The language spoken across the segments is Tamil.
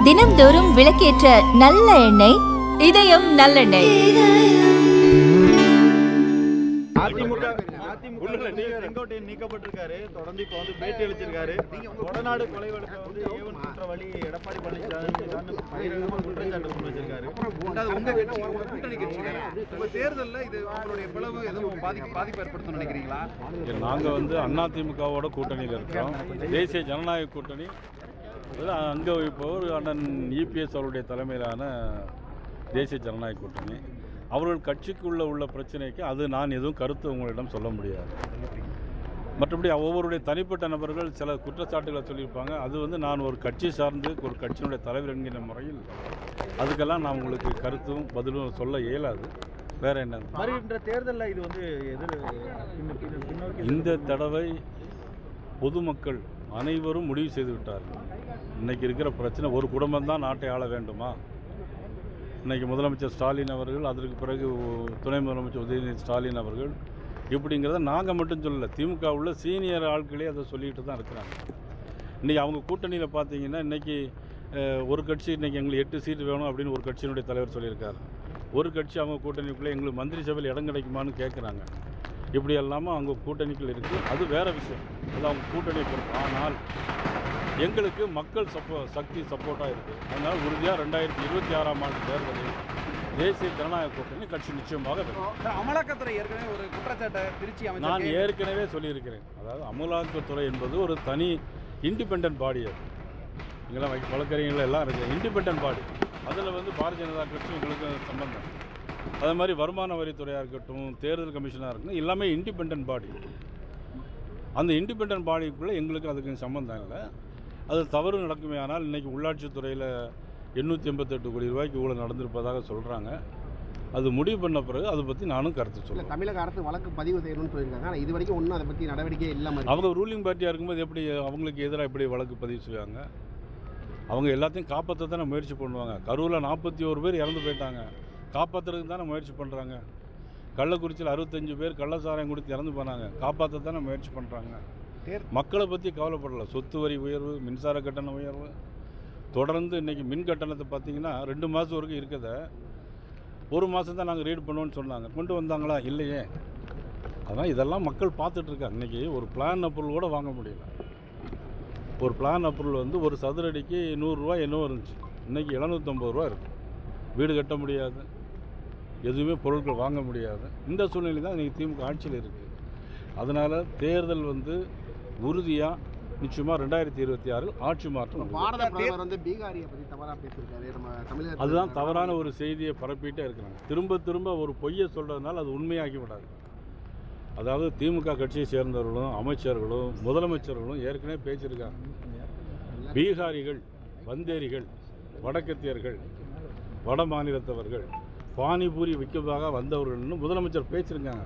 தினம்தோறும் விளக்கேற்ற நல்ல எண்ணெய் இதயம் நல்லெண்ணெய். செங்கோட்டையன் நீக்கப்பட்டிருக்காரு. தொடர்ந்து இப்போ வந்து பேட்டி அளிச்சிருக்காரு. கொடநாடு கொலை வழக்கு வந்து ஏவல் குற்றவாளி எடப்பாடி பழனிசாமி பகிரங்கமாக குற்றச்சாட்டு முன் வச்சிருக்காரு. தேர்தலில் இது அவங்களுடைய பிளவு எதுவும் பாதிப்பு ஏற்படுத்தும் நினைக்கிறீங்களா? நாங்கள் வந்து அதிமுகவோட கூட்டணியில் இருக்கிறோம். தேசிய ஜனநாயக கூட்டணி அங்கே இப்போது அண்ணன் இபிஎஸ் அவருடைய தலைமையிலான தேசிய ஜனநாயக கூட்டணி. அவர்கள் கட்சிக்குள்ளே உள்ள பிரச்சனைக்கு அது நான் எதுவும் கருத்து உங்களிடம் சொல்ல முடியாது. மற்றபடி ஒவ்வொருடைய தனிப்பட்ட நபர்கள் சில குற்றச்சாட்டுகளை சொல்லியிருப்பாங்க. அது வந்து நான் ஒரு கட்சி சார்ந்து ஒரு கட்சியினுடைய தலைவர் என்கிற முறையில் அதுக்கெல்லாம் நான் உங்களுக்கு கருத்தும் பதிலும் சொல்ல இயலாது. வேற என்ன வருகின்ற தேர்தலில் இது வந்து இந்த தடவை பொதுமக்கள் அனைவரும் முடிவு செய்து விட்டார்கள். இன்றைக்கி இருக்கிற பிரச்சனை ஒரு குடும்பம் தான் நாட்டை ஆள வேண்டுமா? இன்றைக்கி முதலமைச்சர் ஸ்டாலின் அவர்கள், அதற்கு பிறகு துணை முதலமைச்சர் உதயநிதி ஸ்டாலின் அவர்கள் இப்படிங்கிறத நாங்கள் மட்டும் சொல்லலை, திமுக உள்ள சீனியர் ஆட்களே அதை சொல்லிகிட்டு தான் இருக்கிறாங்க. இன்றைக்கி அவங்க கூட்டணியில் பார்த்தீங்கன்னா இன்றைக்கி ஒரு கட்சி இன்றைக்கி எங்களுக்கு 8 சீட்டு வேணும் அப்படின்னு ஒரு கட்சியினுடைய தலைவர் சொல்லியிருக்காரு. ஒரு கட்சி அவங்க கூட்டணிக்குள்ளே எங்களுக்கு மந்திரி சபையில் இடம் கிடைக்குமான்னு கேட்குறாங்க. இப்படி எல்லாமல் அவங்க கூட்டணிக்குள் இருக்குது. அது வேறு விஷயம், அது அவங்க கூட்டணியை பொறுத்து. ஆனால் எங்களுக்கு மக்கள் சக்தி சப்போர்ட்டாக இருக்குது. அதனால் உறுதியாக 2026ஆம் ஆண்டு தேர்தலில் தேசிய ஜனநாயக கூட்டணி கட்சி நிச்சயமாக அமலாக்கத்துறை ஏற்கனவே ஒரு குற்றச்சாட்டை திருச்சி நான் ஏற்கனவே சொல்லியிருக்கிறேன். அதாவது அமலாக்கத்துறை என்பது ஒரு தனி இண்டிபெண்ட் பாடி. அது இங்கெல்லாம் வழக்கறிஞர்கள் எல்லாம் இருக்குது, இண்டிபெண்ட் பாடி. அதில் வந்து பாரதிய ஜனதா கட்சி எங்களுக்கு சம்பந்தம். அதே மாதிரி வருமான வரித்துறையாக இருக்கட்டும், தேர்தல் கமிஷனாக இருக்கட்டும், எல்லாமே இண்டிபெண்ட் பாடி. அந்த இண்டிபெண்ட் பாடிக்குள்ளே எங்களுக்கு அதுக்கு சம்பந்தம் இல்லை. அது தவறு நடக்குமே. ஆனால் இன்றைக்கி உள்ளாட்சித்துறையில் 888 கோடி ரூபாய்க்கு ஊழல் நடந்திருப்பதாக சொல்கிறாங்க. அது முடிவு பண்ண பிறகு அதை பற்றி நானும் கருத்து சொல்லுவேன். தமிழக அரசு வழக்கு பதிவு செய்யணும்னு சொல்லியிருக்காங்க. ஆனால் இது வரைக்கும் ஒன்றும் அதை பற்றி நடவடிக்கை இல்லாமல் அவங்க ரூலிங் பார்ட்டியாக இருக்கும்போது எப்படி அவங்களுக்கு எதிராக எப்படி வழக்கு பதிவு செய்வாங்க? அவங்க எல்லாத்தையும் காப்பாற்ற தானே முயற்சி பண்ணுவாங்க. கரூரில் 41 பேர் இறந்து போயிட்டாங்க, காப்பாற்றுறதுக்கு தானே முயற்சி பண்ணுறாங்க. கள்ளக்குறிச்சியில் 65 பேர் கள்ளச்சாராயம் கொடுத்து இறந்து போனாங்க, காப்பாற்ற தானே முயற்சி பண்ணுறாங்க. மக்களை பற்றி கவலைப்படலை. சொத்து வரி உயர்வு, மின்சார கட்டண உயர்வு, தொடர்ந்து இன்றைக்கி மின் கட்டணத்தை பார்த்திங்கன்னா 2 மாதம் வரைக்கும் இருக்கத 1 மாதம் தான் நாங்கள் ரீட் பண்ணுவோன்னு சொன்னாங்க. கொண்டு வந்தாங்களா? இல்லையே. அதனால் இதெல்லாம் மக்கள் பார்த்துட்ருக்காங்க. இன்றைக்கி ஒரு பிளான் அப்ரூவல் கூட வாங்க முடியல. ஒரு பிளான் அப்ரூவல் வந்து ஒரு சதுரடிக்கு 100 ரூபா என்னவோ இருந்துச்சு, இன்றைக்கி 750 ரூபா இருக்குது. வீடு கட்ட முடியாது, எதுவுமே பொருட்கள் வாங்க முடியாது. இந்த சூழ்நிலை தான் இன்றைக்கி திமுக ஆட்சியில் இருக்குது. அதனால் தேர்தல் வந்து உறுதியாக நிச்சயமாக 2026 ஆட்சி மாற்றம். பாரத பிரதமர் வந்து பீகாரியை பற்றி தவறாக பேசியிருக்காரு. நம்ம தமிழக அதுதான் தவறான ஒரு செய்தியை பரப்பிட்டே இருக்கிறாங்க. திரும்ப திரும்ப ஒரு பொய்யை சொல்கிறதுனால அது உண்மையாகி விடாது. அதாவது திமுக கட்சியை சேர்ந்தவர்களும் அமைச்சர்களும் முதலமைச்சர்களும் ஏற்கனவே பேசியிருக்காங்க. பீகாரிகள், வந்தேரிகள், வடக்கத்தியர்கள், வட மாநிலத்தவர்கள், பானிபூரி விற்கதாக வந்தவர்கள்னு முதலமைச்சர் பேசியிருக்காங்க.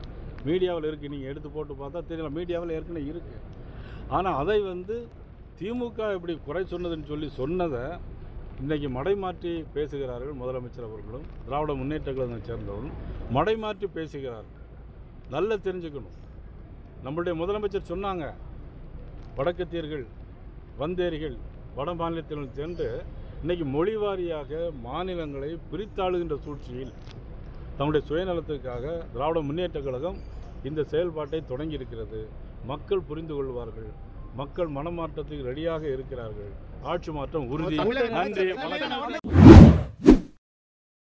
மீடியாவில் இருக்குது, நீங்கள் எடுத்து போட்டு பார்த்தா தெரியல. மீடியாவில் ஏற்கனவே இருக்குது. ஆனால் அதை வந்து திமுக இப்படி குறை சொன்னதுன்னு சொன்னதை இன்றைக்கி மடைமாற்றி பேசுகிறார்கள். முதலமைச்சர் அவர்களும் திராவிட முன்னேற்ற கழகத்தை சேர்ந்தவர்களும் மடைமாற்றி பேசுகிறார்கள். நல்லா தெரிஞ்சுக்கணும். நம்மளுடைய முதலமைச்சர் சொன்னாங்க, வடக்கத்தியர்கள், வந்தேரிகள், வட மாநிலத்தினர் சென்று இன்றைக்கி மொழிவாரியாக மாநிலங்களை பிரித்தாளுகின்ற சூழ்ச்சியில் தம்முடைய சுயநலத்துக்காக திராவிட முன்னேற்ற கழகம் இந்த செயல்பாட்டை தொடங்கியிருக்கிறது. மக்கள் புரிந்து கொள்வார்கள். மக்கள் மனமாற்றத்துக்கு ரெடியாக இருக்கிறார்கள். ஆட்சி மாற்றம் உறுதி. நன்றி, வணக்கம்.